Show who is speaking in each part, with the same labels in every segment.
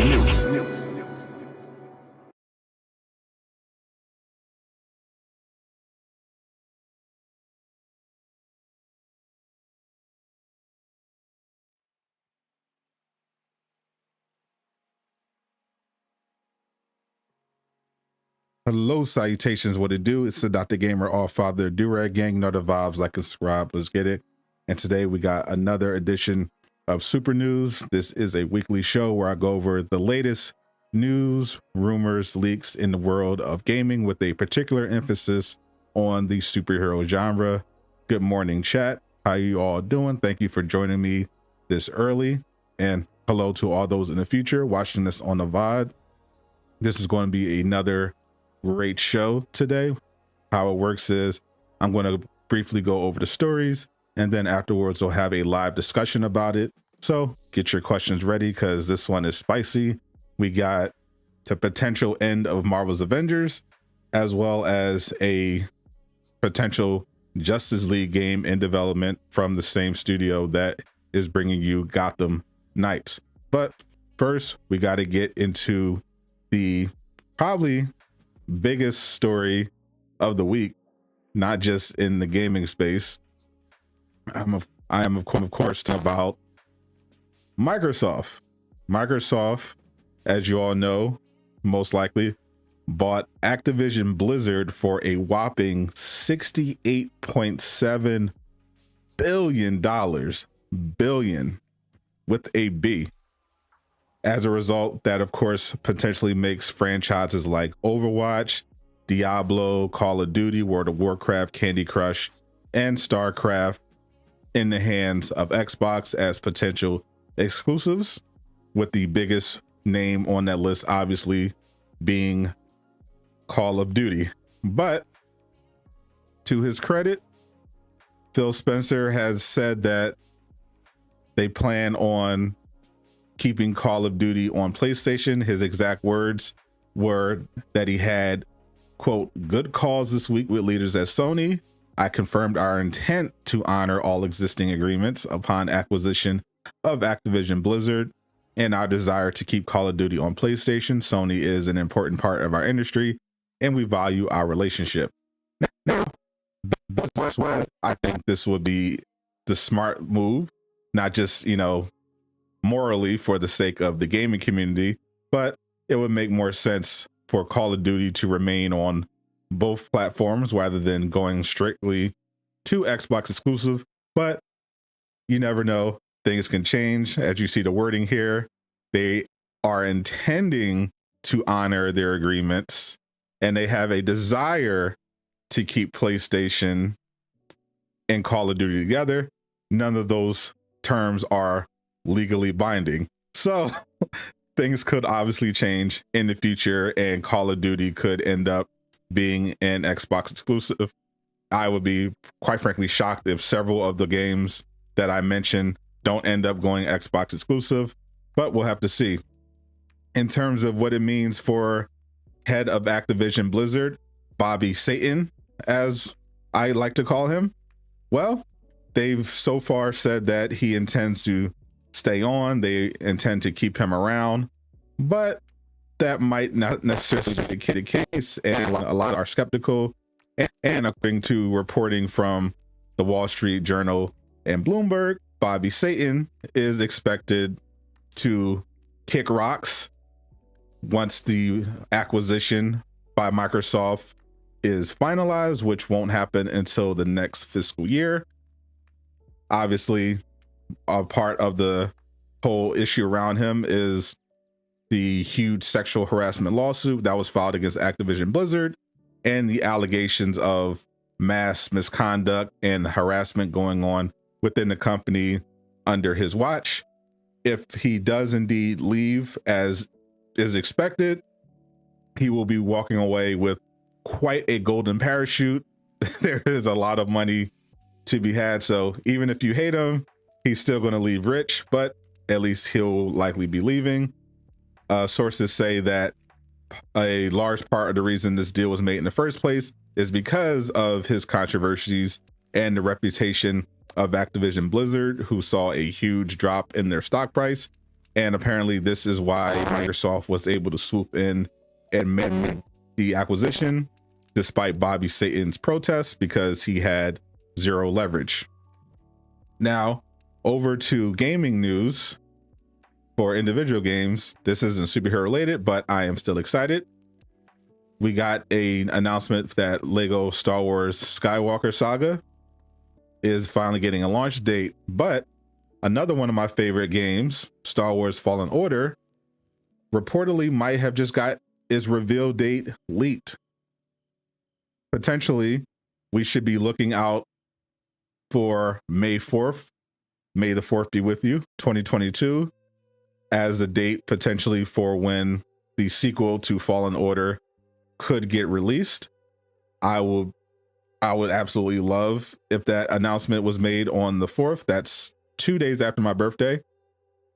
Speaker 1: News.
Speaker 2: Hello, salutations. What it do? It's Sadot the Gamer, all father, do-rag gang, know the vibes, like and subscribe. Let's get it. And today we got another edition of Super News. This is a weekly show where I go over the latest news, rumors, leaks in the world of gaming with a particular emphasis on the superhero genre. Good morning, chat. How you all doing? Thank you for joining me this early. And hello to all those in the future watching this on the VOD. This is going to be another great show today. How it works is I'm going to briefly go over the stories, and then afterwards we'll have a live discussion about it. So get your questions ready because this one is spicy. We got the potential end of Marvel's Avengers, as well as a potential Justice League game in development from the same studio that is bringing you Gotham Knights. But first, we got to get into the probably biggest story of the week, not just in the gaming space. I am of course talking about Microsoft. Microsoft, as you all know, most likely bought Activision Blizzard for a whopping $68.7 billion, billion with a B. As a result, that of course potentially makes franchises like Overwatch, Diablo, Call of Duty, World of Warcraft, Candy Crush, and StarCraft in the hands of Xbox as potential exclusives, with the biggest name on that list obviously being Call of Duty. But to his credit, Phil Spencer has said that they plan on keeping Call of Duty on PlayStation. His exact words were that he had, quote, good calls this week with leaders at Sony. I confirmed our intent to honor all existing agreements upon acquisition of Activision Blizzard and our desire to keep Call of Duty on PlayStation. Sony is an important part of our industry and we value our relationship. Now, that's why I think this would be the smart move, not just, morally for the sake of the gaming community, but it would make more sense for Call of Duty to remain on both platforms rather than going strictly to Xbox exclusive. But you never know, things can change. As you see the wording here, they are intending to honor their agreements and they have a desire to keep PlayStation and Call of Duty together. None of those terms are legally binding. So things could obviously change in the future and Call of Duty could end up being an Xbox exclusive. I would be quite frankly shocked if several of the games that I mentioned don't end up going Xbox exclusive, but we'll have to see. In terms of what it means for head of Activision Blizzard, Bobby Satan, as I like to call him, well, they've so far said that he intends to stay on. They intend to keep him around, but that might not necessarily be the case. And a lot are skeptical. And according to reporting from the Wall Street Journal and Bloomberg, Bobby Satan is expected to kick rocks once the acquisition by Microsoft is finalized, which won't happen until the next fiscal year. Obviously, a part of the whole issue around him is the huge sexual harassment lawsuit that was filed against Activision Blizzard and the allegations of mass misconduct and harassment going on within the company under his watch. If he does indeed leave as is expected, he will be walking away with quite a golden parachute. There is a lot of money to be had. So even if you hate him, he's still going to leave rich, but at least he'll likely be leaving. Sources say that a large part of the reason this deal was made in the first place is because of his controversies and the reputation of Activision Blizzard, who saw a huge drop in their stock price. And apparently this is why Microsoft was able to swoop in and make the acquisition despite Bobby Satan's protests, because he had zero leverage. Now, over to gaming news for individual games. This isn't superhero related, but I am still excited. We got an announcement that Lego Star Wars Skywalker Saga is finally getting a launch date, but another one of my favorite games, Star Wars Fallen Order, reportedly might have just got its reveal date leaked. Potentially, we should be looking out for May 4th. May the 4th be with you, 2022, as the date potentially for when the sequel to Fallen Order could get released. I would absolutely love if that announcement was made on the 4th. That's 2 days after my birthday.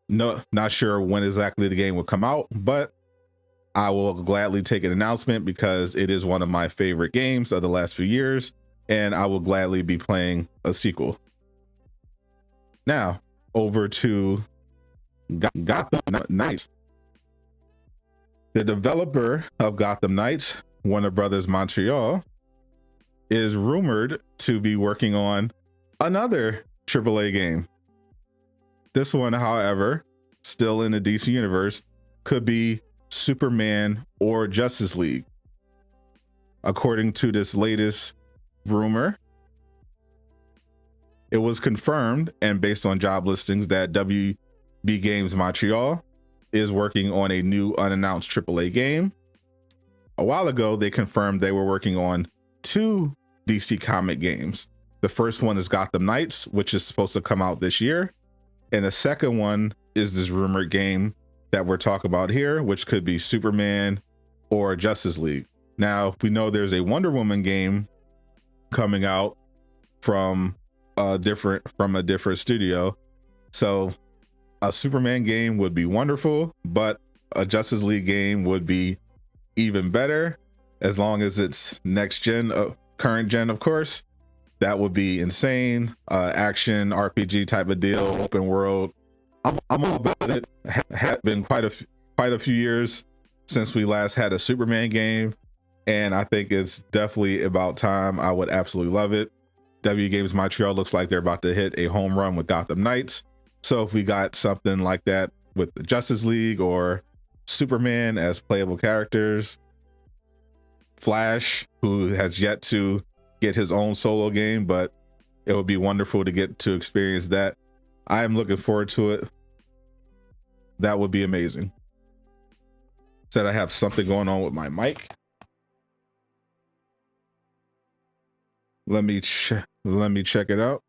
Speaker 2: No, not sure when exactly the game will come out, but I will gladly take an announcement because it is one of my favorite games of the last few years, and I will gladly be playing a sequel. Now, over to Gotham Knights. The developer of Gotham Knights, Warner Brothers Montreal, is rumored to be working on another AAA game. This one, however, still in the DC universe, could be Superman or Justice League. According to this latest rumor, it was confirmed and based on job listings that WB Games Montreal is working on a new unannounced AAA game. A while ago, they confirmed they were working on 2 DC comic games. The first one is Gotham Knights, which is supposed to come out this year. And the second one is this rumored game that we're talking about here, which could be Superman or Justice League. Now, we know there's a Wonder Woman game coming out from a different studio. So a Superman game would be wonderful, but a Justice League game would be even better, as long as it's next gen, current gen, of course. That would be insane. Action RPG type of deal, open world. I'm all about it. Had been quite a few years since we last had a Superman game, and I think it's definitely about time. I would absolutely love it. W Games Montreal looks like they're about to hit a home run with Gotham Knights. So if we got something like that with the Justice League or Superman as playable characters, Flash, who has yet to get his own solo game, but it would be wonderful to get to experience that. I am looking forward to it. That would be amazing. Said I have something going on with my mic. Let me check it out.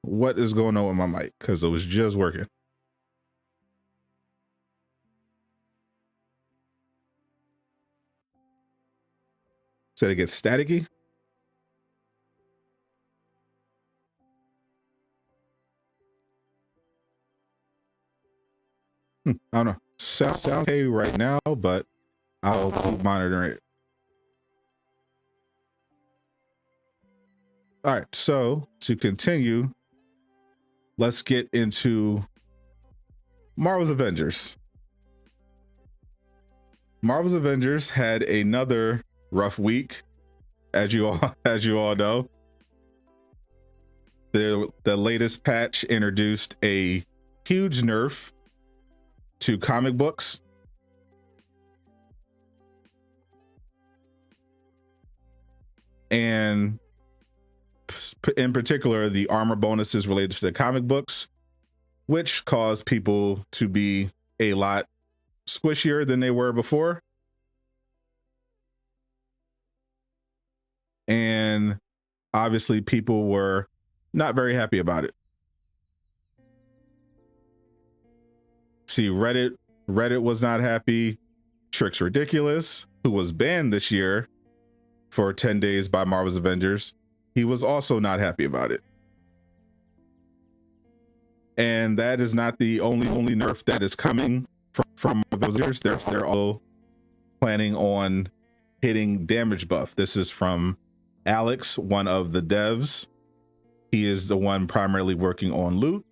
Speaker 2: What is going on with my mic? Because it was just working. Said it gets staticky. I don't know. Sound okay right now, but I'll keep monitoring it. All right, so to continue, let's get into Marvel's Avengers. Marvel's Avengers had another rough week, as you all know. The latest patch introduced a huge nerf to comic books. And in particular, the armor bonuses related to the comic books, which caused people to be a lot squishier than they were before. And obviously people were not very happy about it. See, Reddit was not happy. Trix Ridiculous, who was banned this year for 10 days by Marvel's Avengers, he was also not happy about it. And that is not the only nerf that is coming from Marvel's Avengers. They're all planning on hitting damage buff. This is from Alex, one of the devs. He is the one primarily working on loot,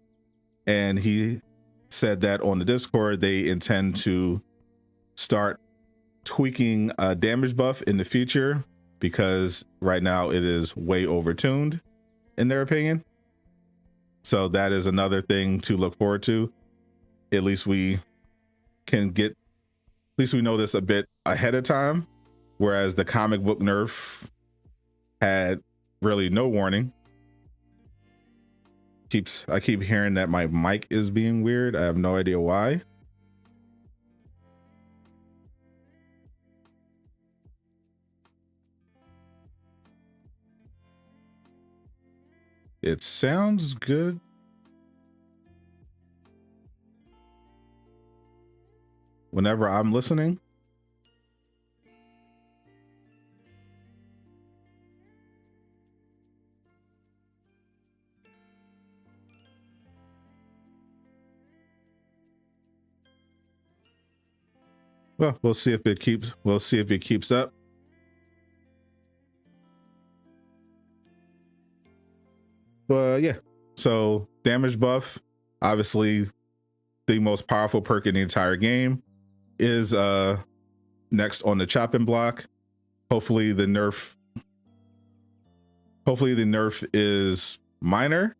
Speaker 2: and he said that on the Discord they intend to start tweaking a damage buff in the future, because right now it is way overtuned in their opinion. So that is another thing to look forward to. At least we know this a bit ahead of time, whereas the comic book nerf had really no warning. I keep hearing that my mic is being weird. I have no idea why. It sounds good. Whenever I'm listening. Well, we'll see if it keeps up. But yeah, so damage buff, obviously the most powerful perk in the entire game, is next on the chopping block. Hopefully the nerf is minor,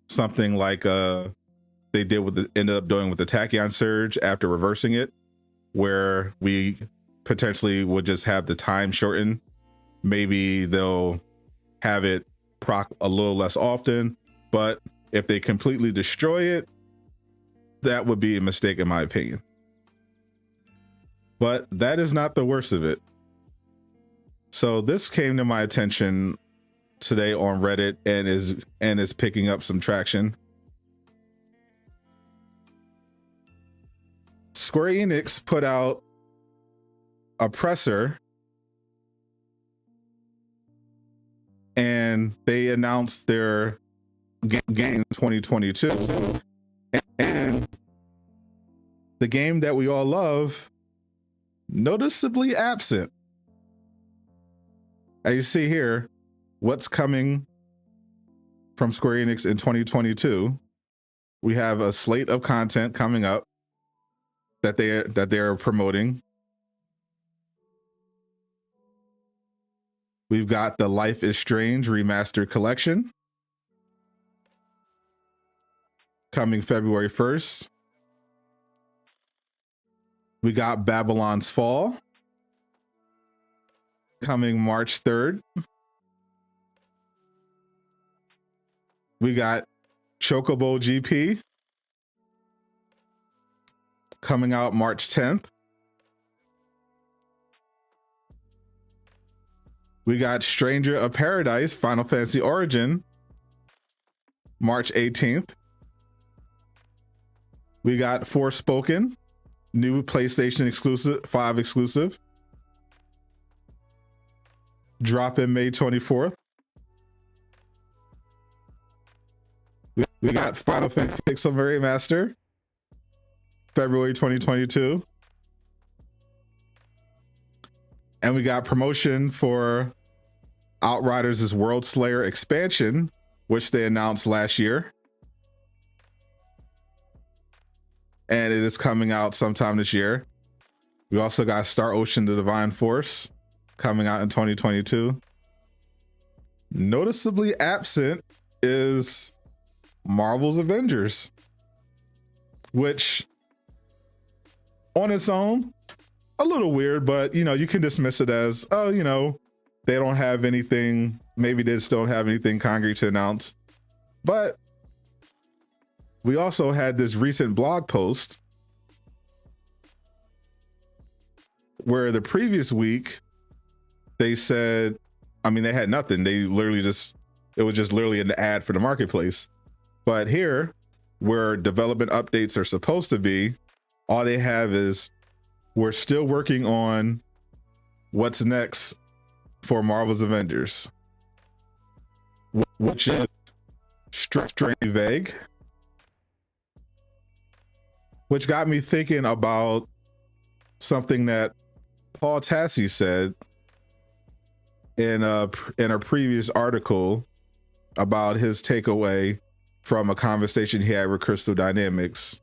Speaker 2: something like they ended up doing with the Tachyon Surge after reversing it, where we potentially would just have the time shorten. Maybe they'll have it proc a little less often, but if they completely destroy it, that would be a mistake in my opinion. But that is not the worst of it. So this came to my attention today on Reddit and is picking up some traction. Square Enix put out a presser and they announced their game 2022, and the game that we all love noticeably absent. As you see here, what's coming from Square Enix in 2022, we have a slate of content coming up that they're promoting. We've got the Life is Strange Remastered Collection coming February 1st. We got Babylon's Fall coming March 3rd. We got Chocobo GP coming out March 10th. We got Stranger of Paradise Final Fantasy Origin March 18th. We got Forspoken, new PlayStation exclusive, 5 exclusive, dropping May 24th. We got Final Fantasy Pixel Remaster, February 2022. And we got promotion for Outriders' World Slayer expansion, which they announced last year. And it is coming out sometime this year. We also got Star Ocean: The Divine Force coming out in 2022. Noticeably absent is Marvel's Avengers, which on its own, a little weird, but you can dismiss it as, oh, they don't have anything. Maybe they just don't have anything concrete to announce. But we also had this recent blog post where the previous week they said, they had nothing. They literally it was just literally an ad for the marketplace. But here, where development updates are supposed to be, all they have is, we're still working on what's next for Marvel's Avengers, which is extremely vague, which got me thinking about something that Paul Tassi said in a previous article about his takeaway from a conversation he had with Crystal Dynamics.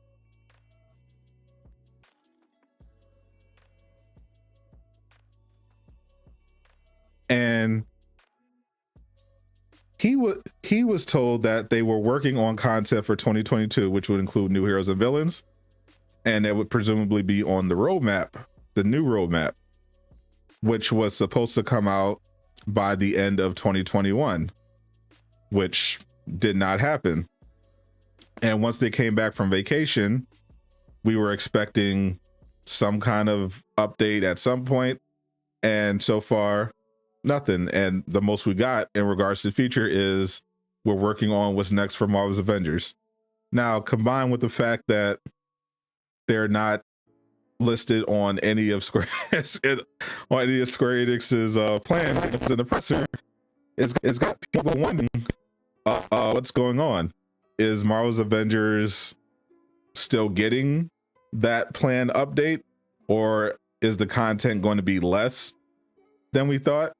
Speaker 2: And he was told that they were working on content for 2022, which would include new heroes and villains, and it would presumably be on the roadmap, the new roadmap, which was supposed to come out by the end of 2021, which did not happen. And once they came back from vacation, we were expecting some kind of update at some point, and so far nothing. And the most we got in regards to the future is we're working on what's next for Marvel's Avengers. Now, combined with the fact that they're not listed on any of Square Enix's plans in the presser, it's got people wondering what's going on. Is Marvel's Avengers still getting that planned update, or is the content going to be less than we thought?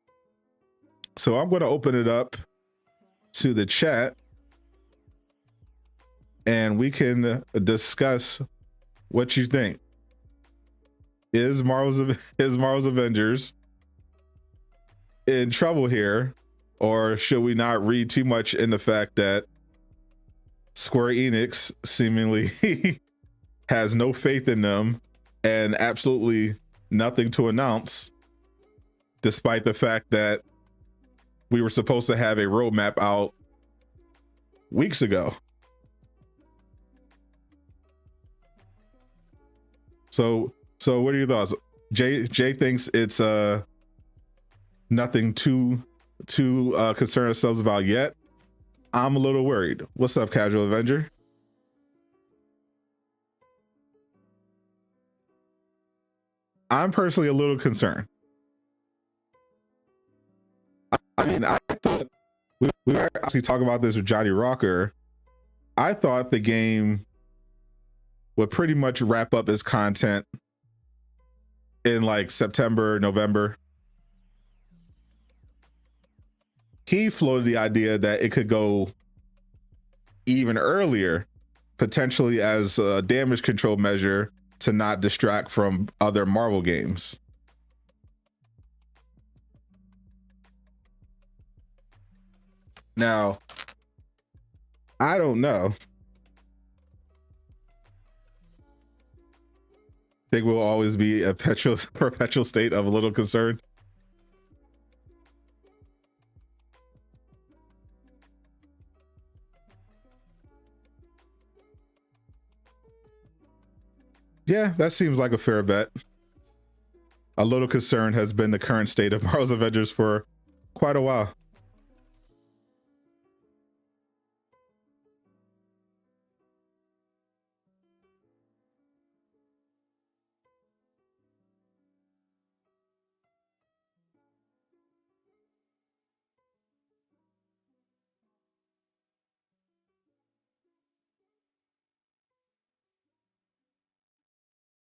Speaker 2: So I'm going to open it up to the chat and we can discuss what you think. Is Marvel's Avengers in trouble here, or should we not read too much in the fact that Square Enix seemingly has no faith in them and absolutely nothing to announce, despite the fact that we were supposed to have a roadmap out weeks ago? So what are your thoughts? Jay thinks it's nothing to concern ourselves about yet. I'm a little worried. What's up, Casual Avenger? I'm personally a little concerned. I mean, I thought we were actually talking about this with Johnny Rocker. I thought the game would pretty much wrap up its content in like September, November. He floated the idea that it could go even earlier, potentially as a damage control measure to not distract from other Marvel games. Now, I don't know. Think we'll always be a perpetual state of a little concern. Yeah, that seems like a fair bet. A little concern has been the current state of Marvel's Avengers for quite a while.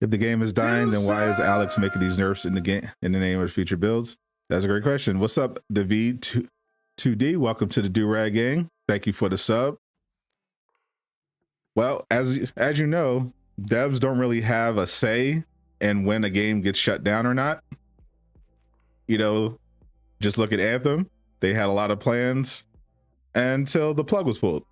Speaker 2: If the game is dying, then why is Alex making these nerfs in the game in the name of future builds? That's a great question. What's up, David 2D? Welcome to the Do-Rag Gang. Thank you for the sub. Well, as you know, devs don't really have a say in when a game gets shut down or not. You know, just look at Anthem. They had a lot of plans until the plug was pulled.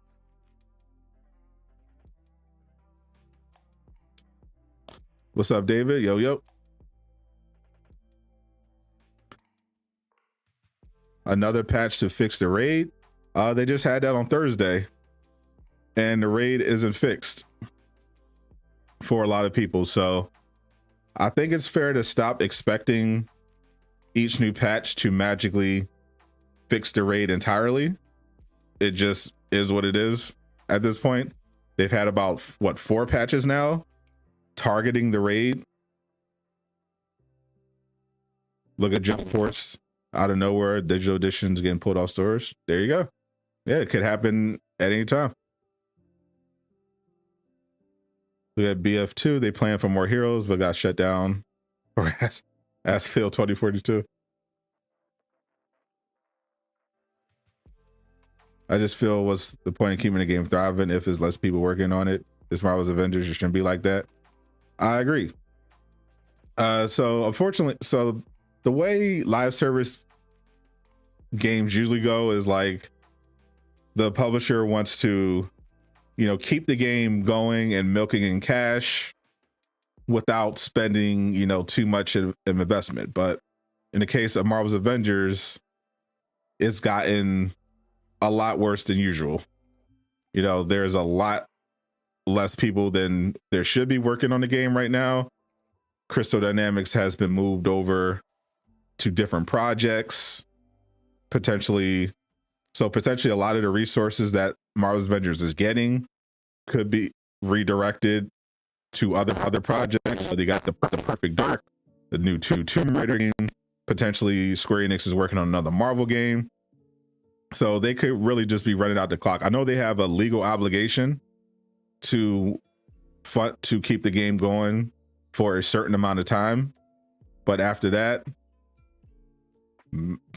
Speaker 2: What's up, David? Yo. Another patch to fix the raid. They just had that on Thursday, and the raid isn't fixed for a lot of people. So I think it's fair to stop expecting each new patch to magically fix the raid entirely. It just is what it is at this point. They've had about, what, 4 patches now targeting the raid. Look at Jump Force out of nowhere, digital editions getting pulled off stores. There you go. Yeah, it could happen at any time. Look at BF2. They planned for more heroes, but got shut down. Or as Phil 2042. I just feel, what's the point of keeping the game thriving if there's less people working on it? This Marvel's Avengers, it shouldn't be like that. I agree. So unfortunately, so the way live service games usually go is like the publisher wants to, keep the game going and milking in cash without spending, too much of investment. But in the case of Marvel's Avengers, it's gotten a lot worse than usual. There's a lot less people than there should be working on the game right now. Crystal Dynamics has been moved over to different projects, potentially a lot of the resources that Marvel's Avengers is getting could be redirected to other projects. So they got the Perfect Dark, the new Tomb Raider game. Potentially Square Enix is working on another Marvel game. So they could really just be running out the clock. I know they have a legal obligation to keep the game going for a certain amount of time, but after that,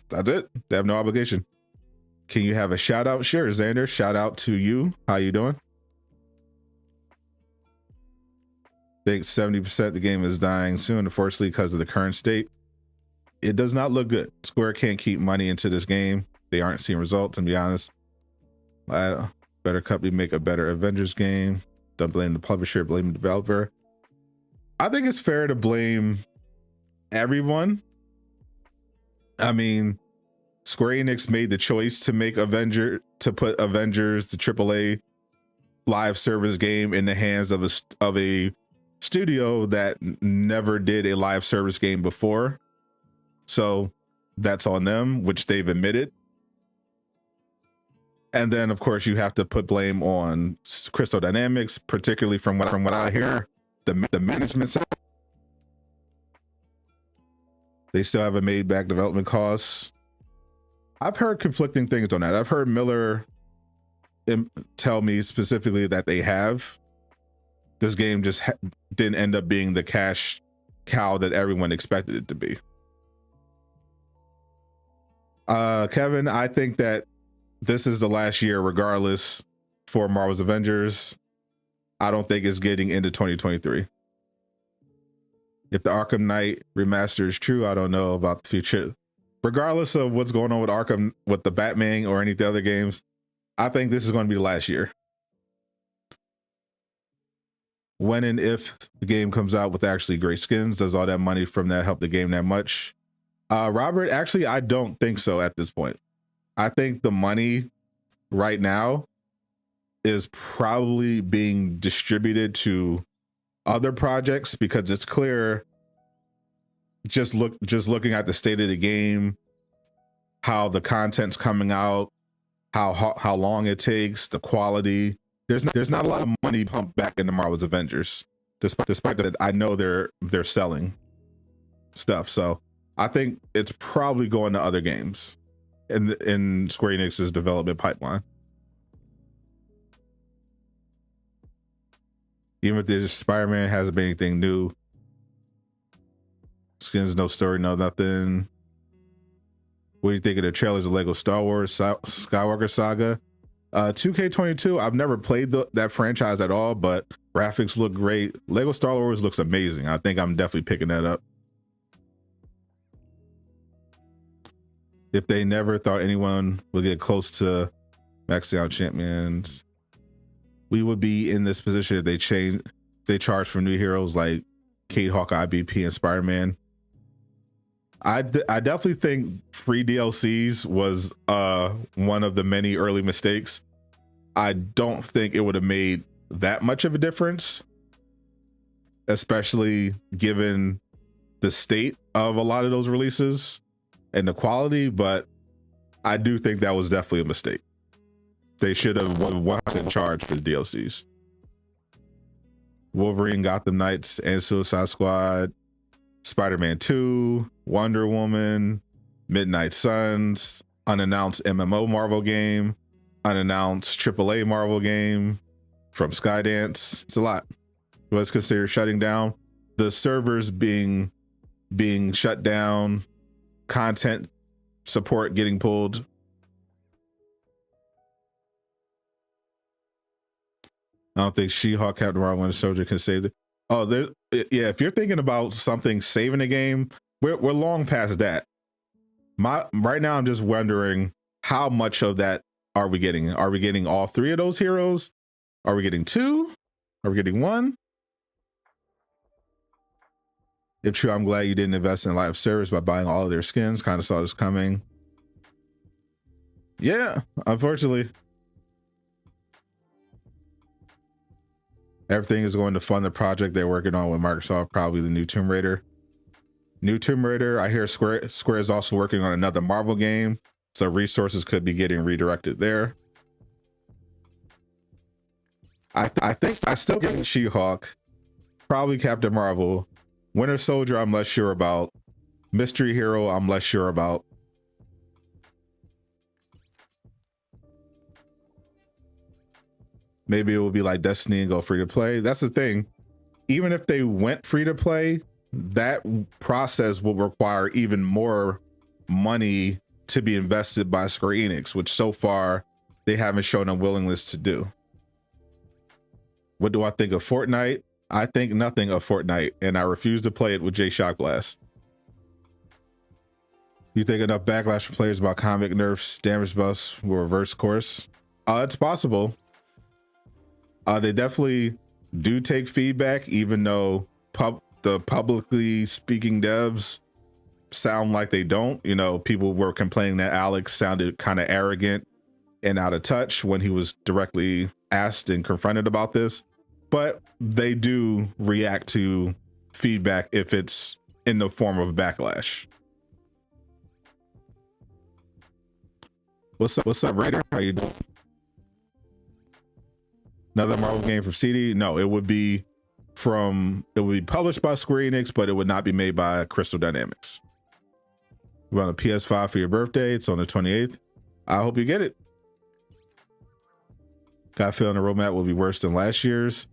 Speaker 2: that's it. They have no obligation. Can you have a shout out? Sure, Xander. Shout out to you. How you doing? I think 70% the game is dying soon, unfortunately, because of the current state. It does not look good. Square can't keep money into this game. They aren't seeing results, to be honest. Better company make a better Avengers game. Don't blame the publisher, blame the developer. I think it's fair to blame everyone. I mean, Square Enix made the choice to put Avengers, the AAA live service game, in the hands of a studio that never did a live service game before. So that's on them, which they've admitted. And then, of course, you have to put blame on Crystal Dynamics, particularly from what I hear, the management side. They still haven't made back development costs. I've heard conflicting things on that. I've heard Miller tell me specifically that they have. This game just didn't end up being the cash cow that everyone expected it to be. Kevin, I think that this is the last year, regardless, for Marvel's Avengers. I don't think it's getting into 2023. If the Arkham Knight remaster is true, I don't know about the future. Regardless of what's going on with Arkham, with the Batman or any of the other games, I think this is going to be the last year. When and if the game comes out with actually great skins, does all that money from that help the game that much? Robert, actually, I don't think so at this point. I think the money right now is probably being distributed to other projects, because it's clear, just looking at the state of the game, how the content's coming out, how long it takes, the quality. There's not a lot of money pumped back into Marvel's Avengers, despite that I know they're selling stuff. So I think it's probably going to other games in Square Enix's development pipeline. Even if the Spider-Man hasn't been anything new. Skins, no story, no nothing. What do you think of the trailers of Lego Star Wars Skywalker Saga? 2K22, I've never played that franchise at all, but graphics look great. Lego Star Wars looks amazing. I think I'm definitely picking that up. If they never thought anyone would get close to maxing out champions, we would be in this position if they charge for new heroes like Kate, Hawkeye, BP, and Spider-Man. I definitely think free DLCs was one of the many early mistakes. I don't think it would have made that much of a difference, especially given the state of a lot of those releases and the quality, but I do think that was definitely a mistake. They should have 100% charged for the DLCs. Wolverine, Gotham Knights, and Suicide Squad, Spider-Man 2, Wonder Woman, Midnight Suns, unannounced MMO Marvel game, unannounced AAA Marvel game from Skydance. It's a lot. Was considered shutting down. The servers being shut down, content support getting pulled. I don't think She-Hulk, Captain Marvel, Winter Soldier can save it. Oh, there. Yeah, if you're thinking about something saving the game, we're long past that. Right now, I'm just wondering how much of that are we getting? Are we getting all three of those heroes? Are we getting two? Are we getting one? If true, I'm glad you didn't invest in live service by buying all of their skins. Kind of saw this coming. Yeah, unfortunately. Everything is going to fund the project they're working on with Microsoft, probably the new Tomb Raider. New Tomb Raider, I hear Square is also working on another Marvel game, so resources could be getting redirected there. I think I still get She-Hulk, probably Captain Marvel. Winter Soldier, I'm less sure about. Mystery Hero, I'm less sure about. Maybe it will be like Destiny and go free to play. That's the thing. Even if they went free to play, that process will require even more money to be invested by Square Enix, which so far they haven't shown a willingness to do. What do I think of Fortnite? I think nothing of Fortnite, and I refuse to play it with Jay Shockblast. You think enough backlash from players about comic nerfs, damage buffs will reverse course? It's possible. They definitely do take feedback, even though the publicly speaking devs sound like they don't. You know, people were complaining that Alex sounded kind of arrogant and out of touch when he was directly asked and confronted about this, but they do react to feedback if it's in the form of backlash. What's up, Raider? How you doing? Another Marvel game from CD? No, it would be published by Square Enix, but it would not be made by Crystal Dynamics. You want a PS5 for your birthday? It's on the 28th. I hope you get it. Got a feeling the roadmap will be worse than last year's.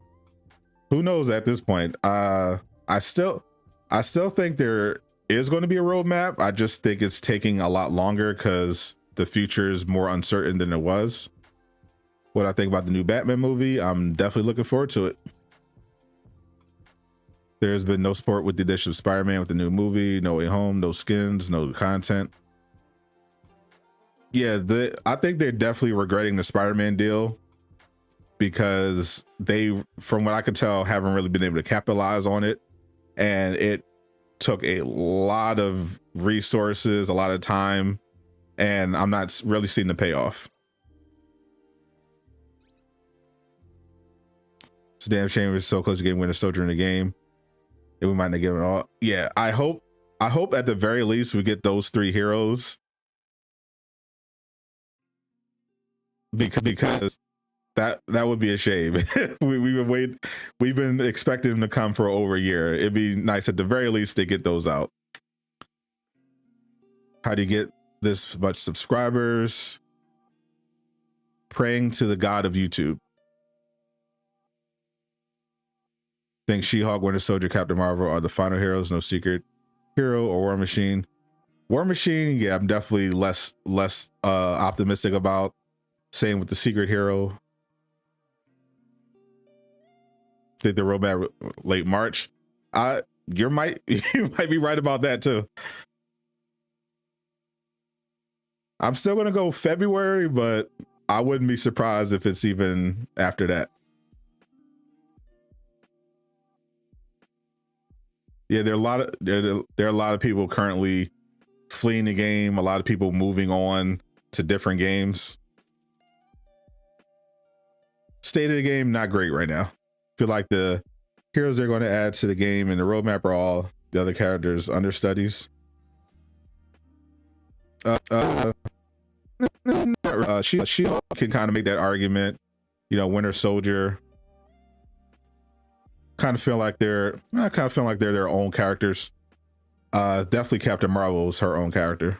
Speaker 2: Who knows at this point? I still think there is going to be a roadmap. I just think it's taking a lot longer because the future is more uncertain than it was. What I think about the new Batman movie, I'm definitely looking forward to it. There's been no support with the addition of Spider-Man with the new movie, No Way Home, no skins, no content. Yeah, I think they're definitely regretting the Spider-Man deal because they, from what I could tell, haven't really been able to capitalize on it. And it took a lot of resources, a lot of time, and I'm not really seeing the payoff. It's a damn shame we're so close to getting Winter Soldier in the game. And we might not get it all. Yeah, I hope at the very least we get those three heroes. Because that would be a shame. We've been expecting them to come for over a year. It'd be nice at the very least to get those out. How do you get this much subscribers? Praying to the God of YouTube. Think She-Hulk, Winter Soldier, Captain Marvel are the final heroes, no secret hero or War Machine. War Machine, yeah, I'm definitely less optimistic about. Same with the secret hero. Think the roadmap late March. You might be right about that too. I'm still gonna go February, but I wouldn't be surprised if it's even after that. Yeah, there are a lot of people currently fleeing the game. A lot of people moving on to different games. State of the game, not great right now. Feel like the heroes they're going to add to the game and the roadmap are all the other characters understudies. She can kind of make that argument. You know, Winter Soldier. Kind of feel like they're their own characters. Definitely Captain Marvel is her own character.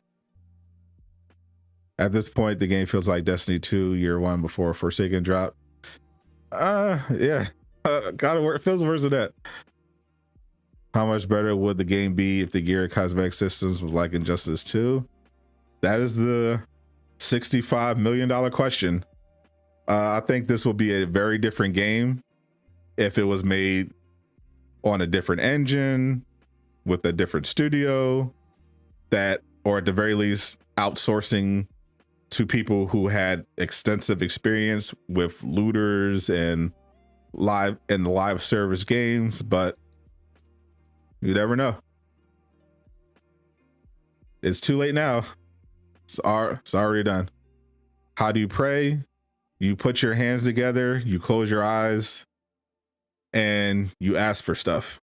Speaker 2: At this point, the game feels like Destiny 2 year one before Forsaken drop. Yeah, kind of feels worse than that. How much better would the game be if the gear cosmetic systems was like Injustice 2? That is the $65 million question. I think this will be a very different game if it was made on a different engine with a different studio, that, or at the very least outsourcing to people who had extensive experience with looters and live service games. But you never know. It's too late now. It's already done. How do you pray? You put your hands together, you close your eyes, and you ask for stuff.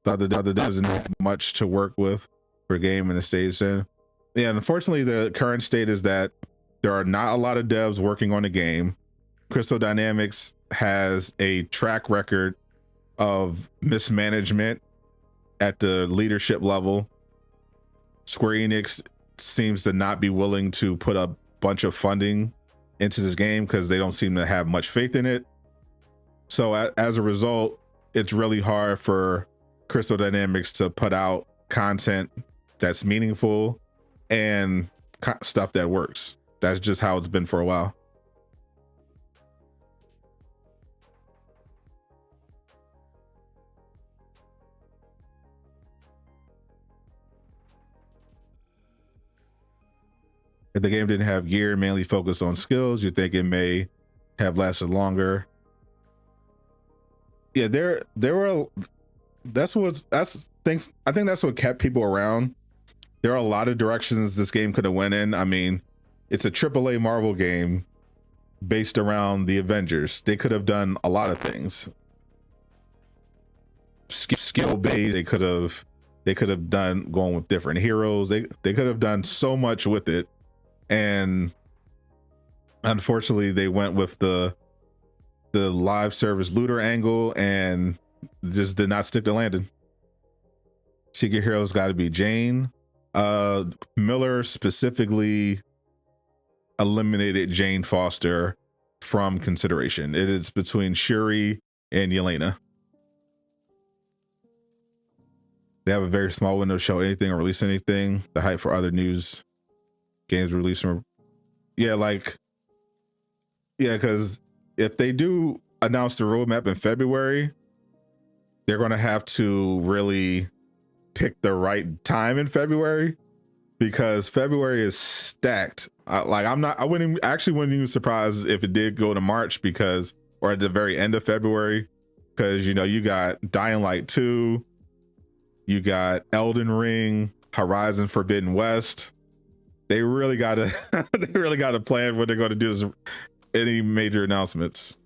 Speaker 2: The other doesn't have much to work with for game in the stage in. Yeah, unfortunately, the current state is that there are not a lot of devs working on the game. Crystal Dynamics has a track record of mismanagement at the leadership level. Square Enix seems to not be willing to put a bunch of funding into this game because they don't seem to have much faith in it. So as a result, it's really hard for Crystal Dynamics to put out content that's meaningful and stuff that works. That's just how it's been for a while. If the game didn't have gear mainly focused on skills, you think it may have lasted longer. Yeah, there were, I think that's what kept people around. There are a lot of directions this game could have went in. I mean, it's a AAA Marvel game based around the Avengers. They could have done a lot of things. Skill based, they could have done going with different heroes. They could have done so much with it. And unfortunately, they went with the live service looter angle and just did not stick to landing. Secret hero's got to be Jane. Miller specifically eliminated Jane Foster from consideration. It is between Shuri and Yelena. They have a very small window to show anything or release anything. The hype for other news games released from, because if they do announce the roadmap in February, they're going to have to really pick the right time in February, because February is stacked. I wouldn't even surprised if it did go to March, or at the very end of February, because you got Dying Light 2, you got Elden Ring, Horizon Forbidden West. They really gotta plan what they're going to do as any major announcements.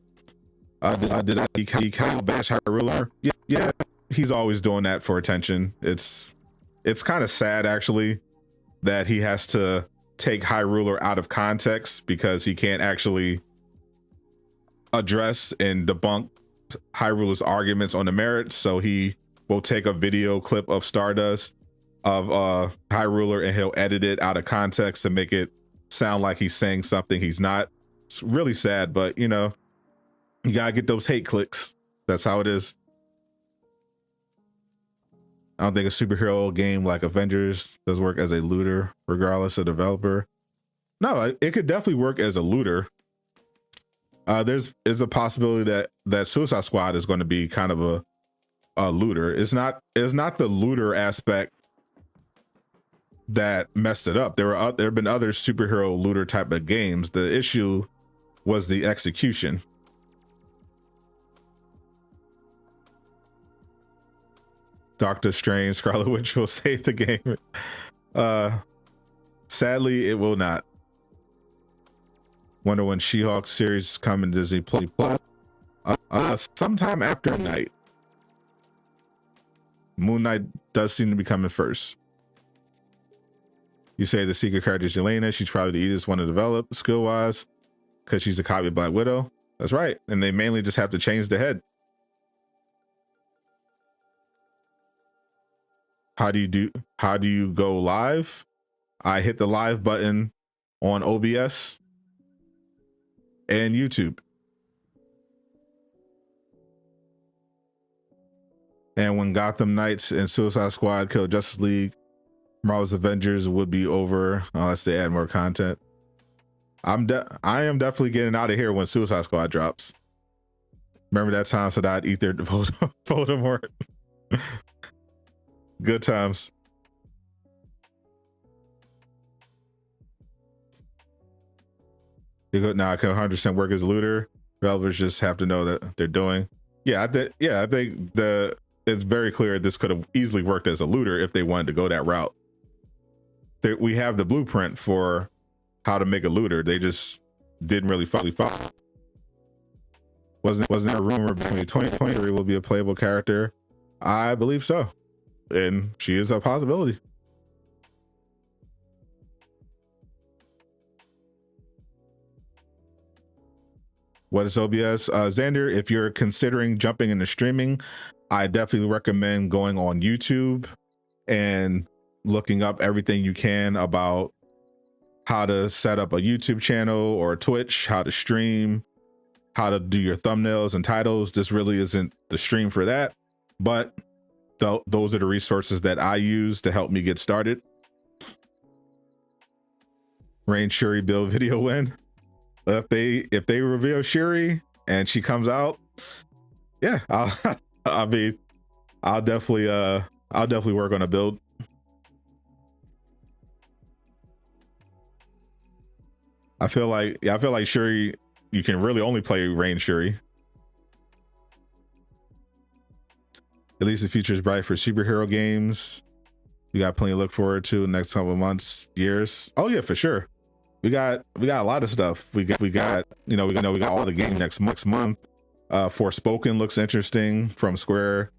Speaker 2: Did I Kyle bash High Ruler? Yeah, he's always doing that for attention. It's kind of sad actually that he has to take High Ruler out of context because he can't actually address and debunk High Ruler's arguments on the merits. So he will take a video clip of Stardust of High Ruler and he'll edit it out of context to make it sound like he's saying something he's not. It's really sad, but you gotta get those hate clicks. That's how it is. I don't think a superhero game like Avengers does work as a looter, regardless of developer. No, it could definitely work as a looter. There's a possibility that Suicide Squad is going to be kind of a looter. It's not the looter aspect that messed it up. There have been other superhero looter type of games. The issue was the execution. Doctor Strange, Scarlet Witch will save the game. Sadly, it will not. Wonder when She-Hulk series come in Disney Plus. Sometime after Night. Moon Knight does seem to be coming first. You say the secret character is Yelena. She's probably the easiest one to develop skill-wise because she's a copy of Black Widow. That's right. And they mainly just have to change the head. How do you go live? I hit the live button on OBS and YouTube. And when Gotham Knights and Suicide Squad kill Justice League, Marvel's Avengers would be over unless they add more content. I am definitely getting out of here when Suicide Squad drops. Remember that time Sadot eat their Voldemort? Good times. Now I can 100% work as a looter. Developers just have to know that they're doing. Yeah, I think it's very clear this could have easily worked as a looter if they wanted to go that route. We have the blueprint for how to make a looter. They just didn't really follow. Wasn't there a rumor between 2023 will be a playable character? I believe so, and she is a possibility. What is OBS? Xander, if you're considering jumping into streaming, I definitely recommend going on YouTube and looking up everything you can about how to set up a YouTube channel or Twitch, how to stream, how to do your thumbnails and titles. This really isn't the stream for that, but those are the resources that I use to help me get started. Rain Shuri build video win. If they reveal Shuri and she comes out, yeah, I'll definitely work on a build. I feel like Shuri, you can really only play Rain Shuri. At least the future is bright for superhero games. We got plenty to look forward to in the next couple of months, years. Oh yeah, for sure. We got a lot of stuff. We got we got all the games next month. Forspoken looks interesting from Square.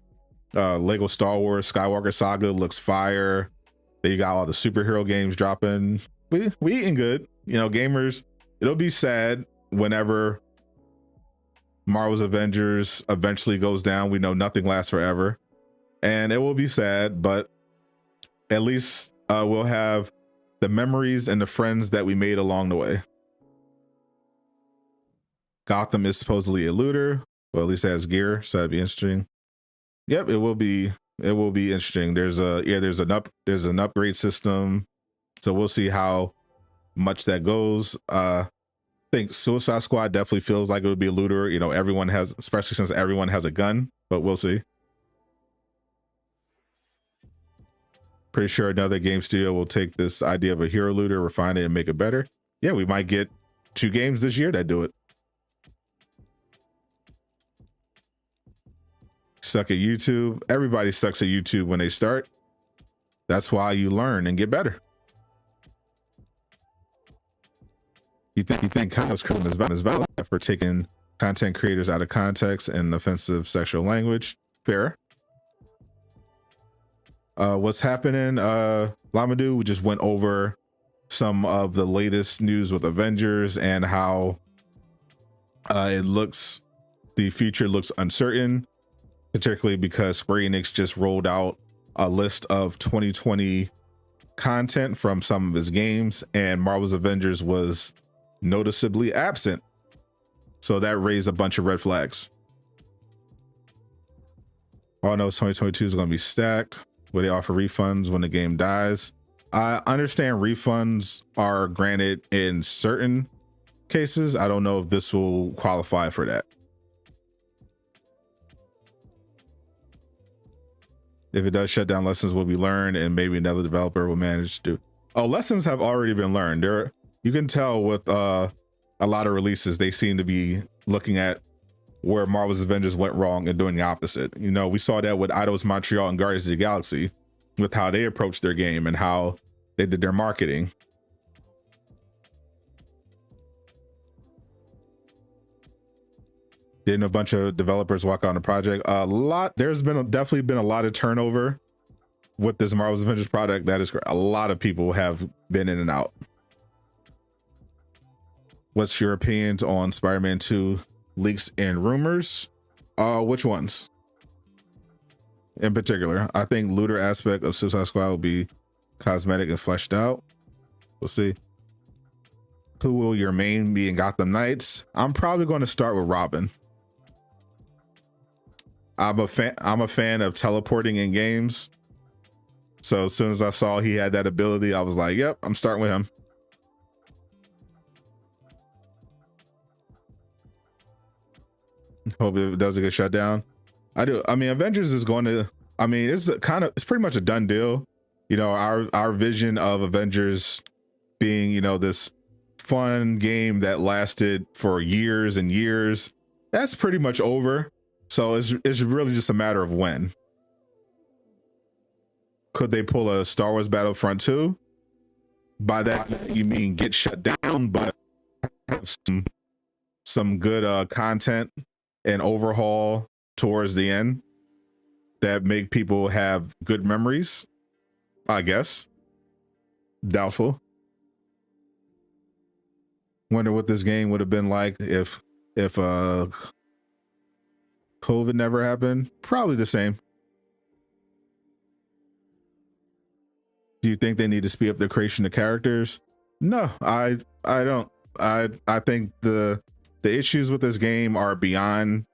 Speaker 2: Lego Star Wars Skywalker Saga looks fire. Then you got all the superhero games dropping. We eating good. Gamers, it'll be sad whenever Marvel's Avengers eventually goes down. We know nothing lasts forever, and it will be sad, but at least we'll have the memories and the friends that we made along the way. Gotham is supposedly a looter, well, at least it has gear, so that'd be interesting. Yep, it will be interesting. There's an upgrade system, so we'll see how much that goes. I think Suicide Squad definitely feels like it would be a looter. Everyone has, especially since everyone has a gun, but we'll see. Pretty sure another game studio will take this idea of a hero looter, refine it, and make it better. Yeah, we might get 2 games this year that do it. Suck at YouTube. Everybody sucks at YouTube when they start. That's why you learn and get better. You think Kyle's criminal is valid for taking content creators out of context and offensive sexual language? Fair. What's happening? Lamadou, we just went over some of the latest news with Avengers and how the future looks uncertain, particularly because Square Enix just rolled out a list of 2020 content from some of his games, and Marvel's Avengers was noticeably absent. So that raised a bunch of red flags. All I know is 2022 is going to be stacked. Where they offer refunds when the game dies. I understand refunds are granted in certain cases. I don't know if this will qualify for that. If it does shut down, lessons will be learned, and maybe another developer will manage to. Oh, lessons have already been learned. You can tell with a lot of releases, they seem to be looking at where Marvel's Avengers went wrong and doing the opposite. We saw that with Eidos Montreal and Guardians of the Galaxy, with how they approached their game and how they did their marketing. Didn't a bunch of developers walk out on the project? There's definitely been a lot of turnover with this Marvel's Avengers product. That is, a lot of people have been in and out. What's your opinions on Spider-Man 2 leaks and rumors? Which ones in particular? I think looter aspect of Suicide Squad will be cosmetic and fleshed out. We'll see. Who will your main be in Gotham Knights? I'm probably going to start with Robin. I'm a fan of teleporting in games, So as soon as I saw he had that ability, I was like, yep, I'm starting with him. Hope it doesn't get shut down. I do. I mean, Avengers is going to, I mean, it's pretty much a done deal. You know, our vision of Avengers being, you know, this fun game that lasted for years and years, that's pretty much over. So it's really just a matter of when. Could they pull a Star Wars Battlefront 2? By that you mean get shut down, but have some good content and overhaul towards the end that make people have good memories, I guess. Doubtful. Wonder what this game would have been like if COVID never happened. Probably the same. Do you think they need to speed up the creation of characters? No, I don't. I think the issues with this game are beyond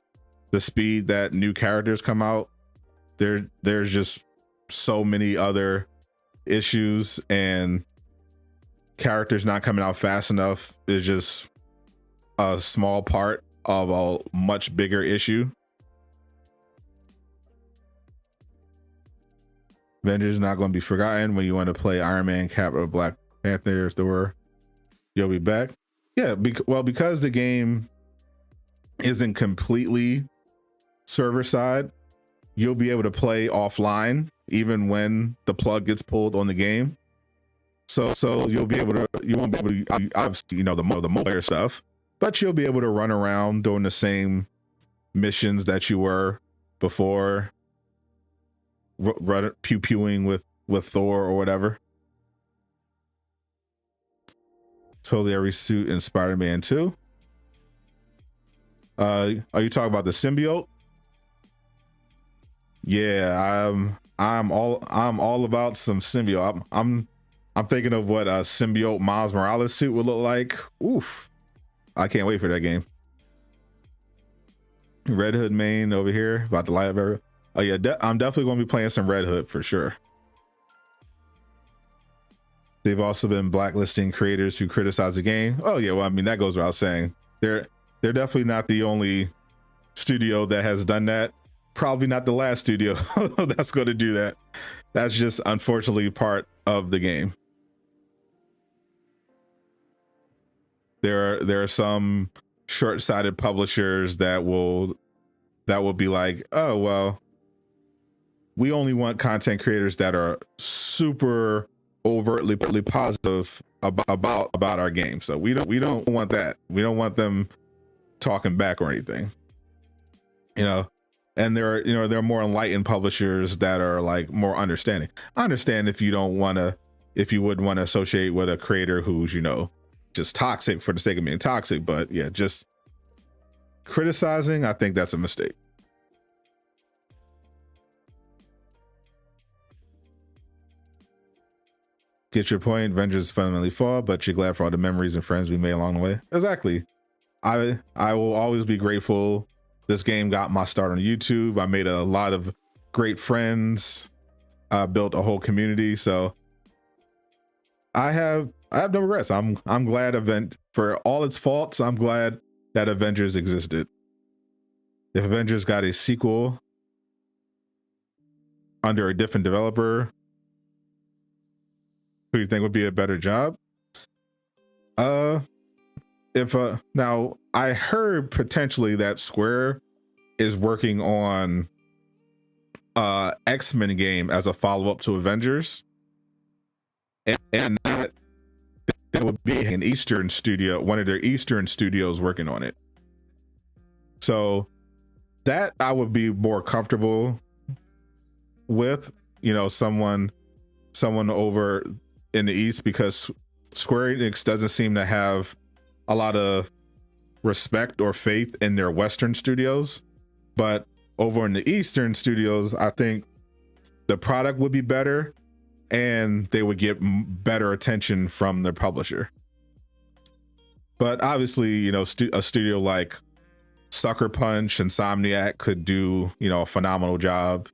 Speaker 2: the speed that new characters come out. There's just so many other issues, and characters not coming out fast enough is just a small part of a much bigger issue. Avengers is not going to be forgotten. When you want to play Iron Man, Cap, or Black Panther, if there were, you'll be back. Yeah, because the game isn't completely server side, you'll be able to play offline even when the plug gets pulled on the game. So you won't be able to, obviously, you know, the multiplayer stuff, but you'll be able to run around doing the same missions that you were before, pew-pewing with Thor or whatever. Totally every suit in Spider-Man 2. Are you talking about the symbiote? Yeah, I'm all about some symbiote. I'm thinking of what a symbiote Miles Morales suit would look like. Oof. I can't wait for that game. Red Hood main over here, about to light up everywhere. Oh yeah, I'm definitely going to be playing some Red Hood for sure. They've also been blacklisting creators who criticize the game. Oh yeah, well, I mean, that goes without saying. They're definitely not the only studio that has done that. Probably not the last studio that's going to do that. That's just unfortunately part of the game. There are some short-sighted publishers that will be like, oh well, we only want content creators that are super overtly positive about our game. So we don't want that. We don't want them talking back or anything, you know. And there are more enlightened publishers that are like more understanding. I understand if you wouldn't want to associate with a creator who's, you know, just toxic for the sake of being toxic, but yeah, just criticizing, I think that's a mistake. Get your point. Avengers fundamentally fall, but you're glad for all the memories and friends we made along the way. Exactly. I will always be grateful. This game got my start on YouTube. I made a lot of great friends. I built a whole community. So I have no regrets. I'm glad for all its faults, I'm glad that Avengers existed. If Avengers got a sequel under a different developer, who do you think would be a better job? Now I heard potentially that Square is working on X-Men game as a follow-up to Avengers, and that would be an Eastern studio, one of their Eastern studios working on it. So that I would be more comfortable with, you know, someone over in the East, because Square Enix doesn't seem to have a lot of respect or faith in their Western studios. But over in the Eastern studios, I think the product would be better and they would get better attention from their publisher. But obviously, you know, a studio like Sucker Punch, Insomniac could do, you know, a phenomenal job.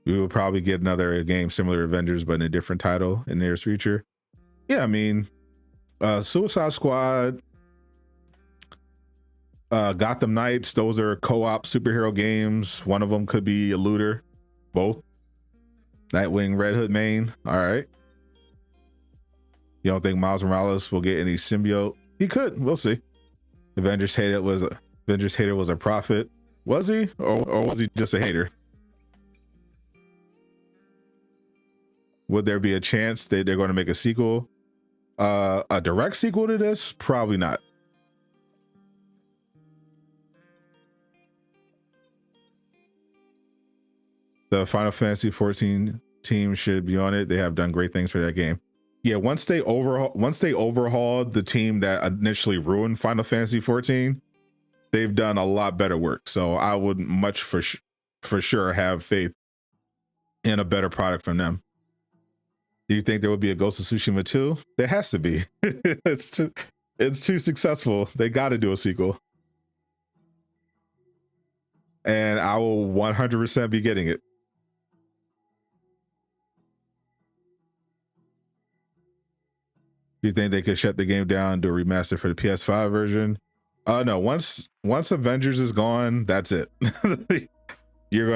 Speaker 2: We will probably get another game similar to Avengers, but in a different title in the nearest future. Yeah, I mean, Suicide Squad, Gotham Knights, those are co-op superhero games. One of them could be a looter. Both. Nightwing, Red Hood main. All right. You don't think Miles Morales will get any symbiote? He could. We'll see. Avengers hater was a prophet. Was he, or was he just a hater? Would there be a chance that they're going to make a sequel? A direct sequel to this? Probably not. The Final Fantasy 14 team should be on it. They have done great things for that game. Yeah, once they overhauled the team that initially ruined Final Fantasy 14, they've done a lot better work. So I would much for sure have faith in a better product from them. Do you think there will be a Ghost of Tsushima 2? There has to be. It's too successful. They got to do a sequel. And I will 100% be getting it. Do you think they could shut the game down and do a remaster for the PS5 version? No, once Avengers is gone, that's it. You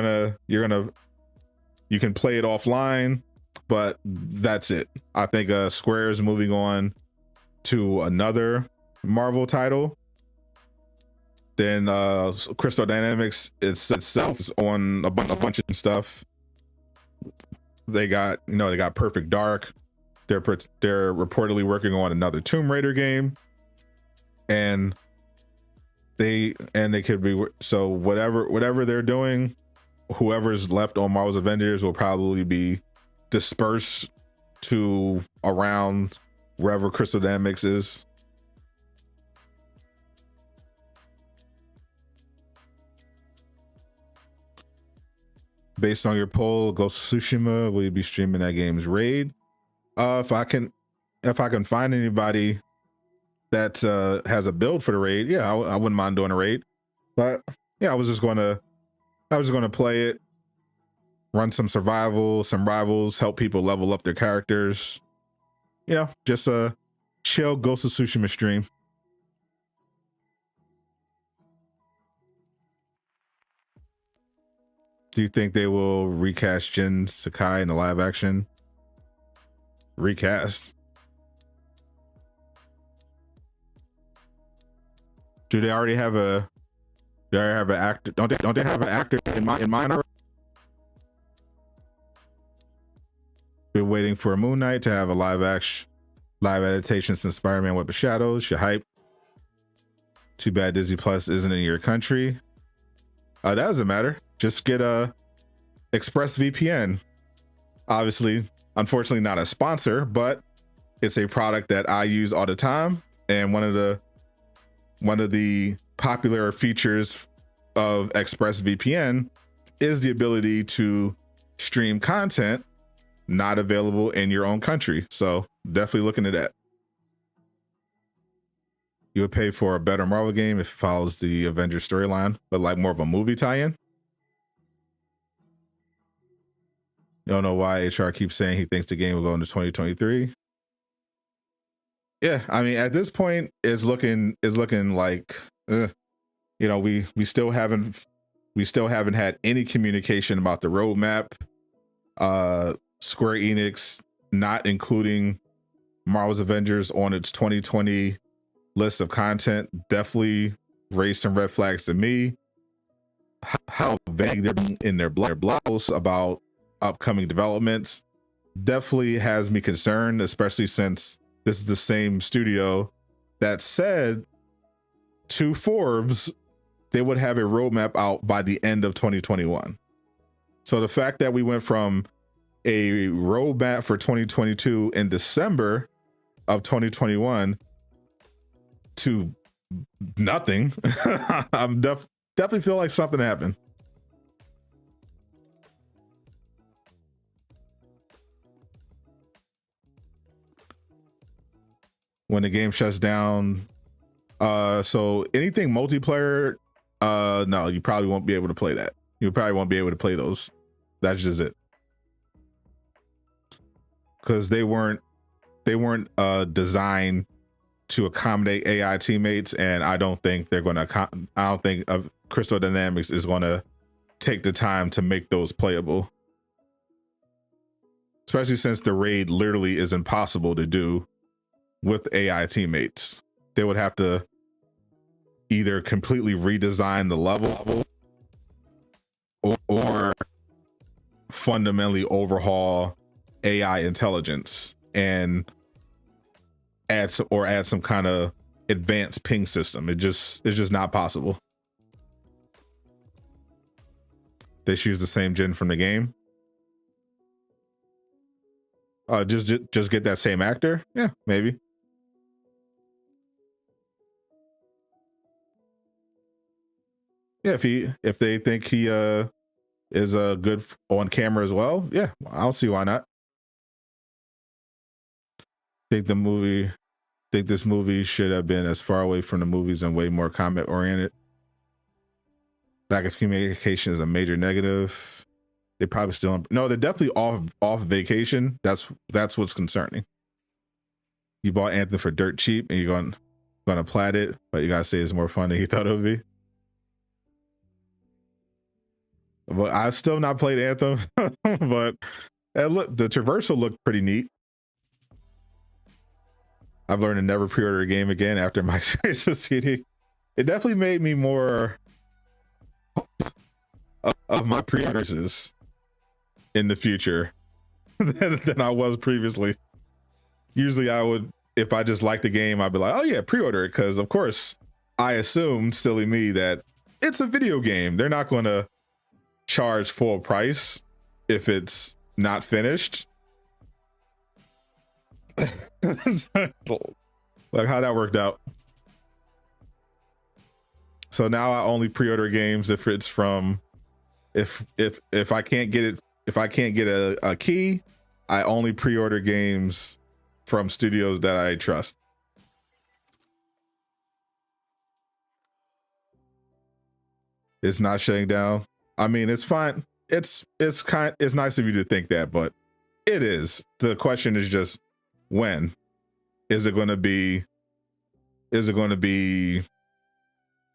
Speaker 2: can play it offline, but that's it. I think Square is moving on to another Marvel title. Then Crystal Dynamics itself is on a bunch of stuff. They got Perfect Dark. They're reportedly working on another Tomb Raider game, and they could be, so whatever they're doing, whoever's left on Marvel's Avengers will probably be dispersed to around wherever Crystal Dynamics is. Based on your poll, Ghost of Tsushima, will you be streaming that game's raid? If I can find anybody that has a build for the raid, yeah, I wouldn't mind doing a raid. But yeah, I was just gonna play it, run some survival, some rivals, help people level up their characters. You know, just a chill Ghost of Tsushima stream. Do you think they will recast Jin Sakai in the live action? Recast? Do they already have an actor? Don't they have an actor in mind already? Been waiting for Moon Knight to have a live adaptation since Spider-Man Web of Shadows. You hype? Too bad Disney Plus isn't in your country. That doesn't matter. Just get a ExpressVPN. Obviously, unfortunately not a sponsor, but it's a product that I use all the time. And one of the popular features of ExpressVPN is the ability to stream content not available in your own country. So definitely looking at that. You would pay for a better Marvel game if it follows the Avengers storyline, but like more of a movie tie-in. You don't know why HR keeps saying he thinks the game will go into 2023. Yeah, I mean, at this point, it's looking like, you know, we still haven't had any communication about the roadmap. Square Enix not including Marvel's Avengers on its 2020 list of content definitely raised some red flags to me. How vague they're being in their blogs about upcoming developments definitely has me concerned, especially since this is the same studio that said to Forbes they would have a roadmap out by the end of 2021. So the fact that we went from a roadmap for 2022 in December of 2021 to nothing, I'm definitely feel like something happened. When the game shuts down, so anything multiplayer, no, you probably won't be able to play that. You probably won't be able to play those That's just it. Because they weren't designed to accommodate AI teammates, and I don't think they're going to. I don't think Crystal Dynamics is going to take the time to make those playable, especially since the raid literally is impossible to do with AI teammates. They would have to either completely redesign the level or fundamentally overhaul AI intelligence and add some kind of advanced ping system. It's just not possible. They choose the same gen from the game. Just get that same actor? Yeah, maybe. Yeah, if they think he is good on camera as well, yeah, I'll see why not. Think this movie should have been as far away from the movies and way more combat oriented. Lack of communication is a major negative. They probably still no, they're definitely off vacation. That's what's concerning. You bought Anthem for dirt cheap and you're gonna plat it, but you gotta say it's more fun than you thought it would be. But I've still not played Anthem, but look, the traversal looked pretty neat. I've learned to never pre-order a game again after my experience with CD. It definitely made me more of my pre-orders in the future than I was previously. Usually I would, if I just liked the game, I'd be like, oh yeah, pre-order it, because of course I assumed, silly me, that it's a video game. They're not going to charge full price if it's not finished. Like how that worked out. So now I only pre-order games if it's from, if I can't get it, if I can't get a key, I only pre-order games from studios that I trust. It's not shutting down. I mean, it's fine. It's nice of you to think that, but it is. The question is just when. Is it going to be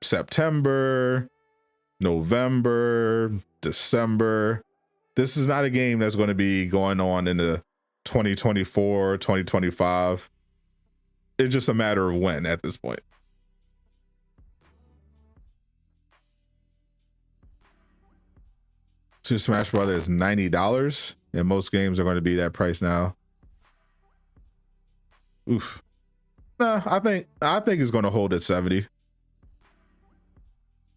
Speaker 2: September, November, December? This is not a game that's going to be going on in the 2024, 2025. It's just a matter of when at this point. Super Smash Brothers is $90, and most games are going to be that price now. Oof. Nah, I think it's going to hold at 70.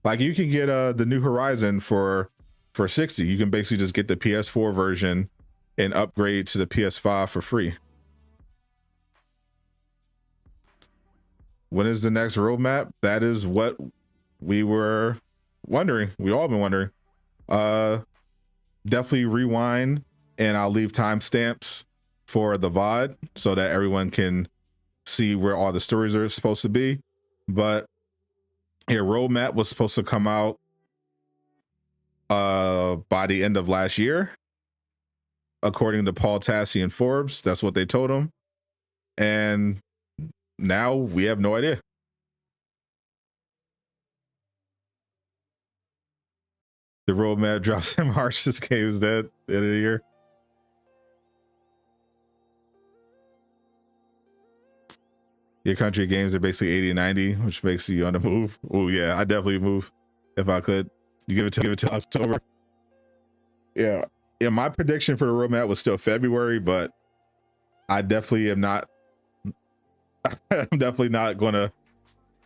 Speaker 2: Like you can get the New Horizon for 60. You can basically just get the PS4 version and upgrade to the PS5 for free. When is the next roadmap? That is what we were wondering. We all been wondering. Definitely rewind, and I'll leave timestamps for the VOD so that everyone can see where all the stories are supposed to be. But a roadmap was supposed to come out by the end of last year, according to Paul Tassi and Forbes. That's what they told him, and now we have no idea. The roadmap drops in March. This game is dead at the end of the year. Your country games are basically 80 and 90, which makes you on the move. Oh yeah, I definitely move if I could. You give it to October. Yeah, my prediction for the roadmap was still February, but I definitely am not. I'm definitely not going to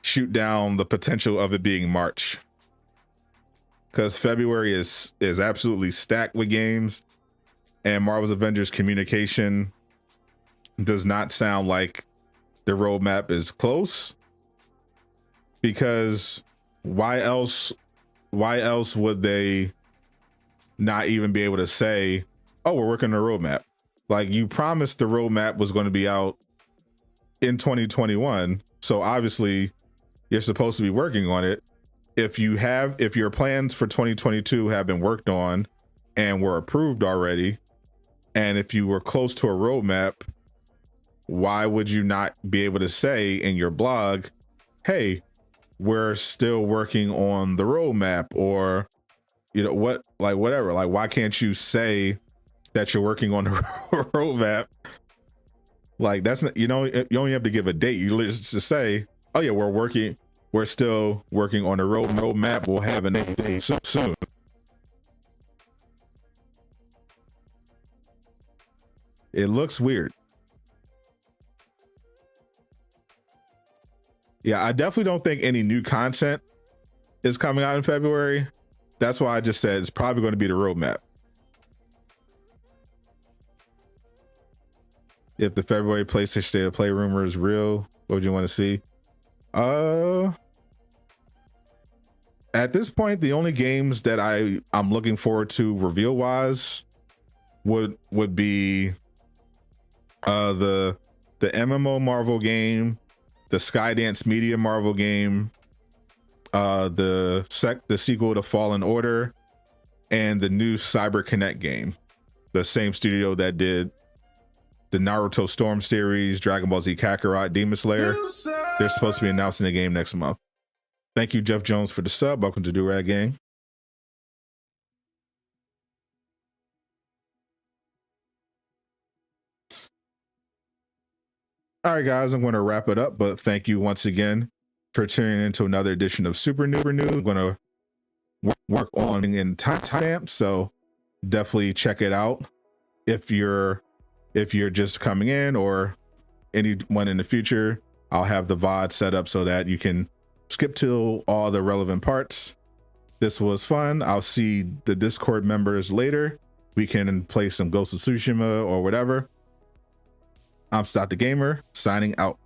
Speaker 2: shoot down the potential of it being March, because February is absolutely stacked with games, and Marvel's Avengers communication does not sound like the roadmap is close, because why else would they not even be able to say, oh, we're working on a roadmap? Like, you promised the roadmap was going to be out in 2021, so obviously you're supposed to be working on it. If your plans for 2022 have been worked on and were approved already, and if you were close to a roadmap, why would you not be able to say in your blog, hey, we're still working on the roadmap, or what, like whatever, like why can't you say that you're working on the roadmap? Like that's not, you only have to give a date. You just say, oh yeah, we're still working on the roadmap. We'll have an date soon. It looks weird. Yeah, I definitely don't think any new content is coming out in February. That's why I just said it's probably going to be the roadmap. If the February PlayStation State of Play rumor is real, what would you want to see? At this point, the only games that I'm looking forward to reveal wise would be the MMO Marvel game, the Skydance Media Marvel game, the sequel to Fallen Order, and the new Cyber Connect game. The same studio that did the Naruto Storm series, Dragon Ball Z Kakarot, Demon Slayer. They're supposed to be announcing the game next month. Thank you, Jeff Jones, for the sub. Welcome to Do Rag Gang. All right, guys, I'm going to wrap it up, but thank you once again for tuning into another edition of Super Noob News. I'm going to work on in timestamps, so definitely check it out if you're just coming in, or anyone in the future. I'll have the VOD set up so that you can skip to all the relevant parts. This was fun. I'll see the Discord members later. We can play some Ghost of Tsushima or whatever. I'm Stop the Gamer, signing out.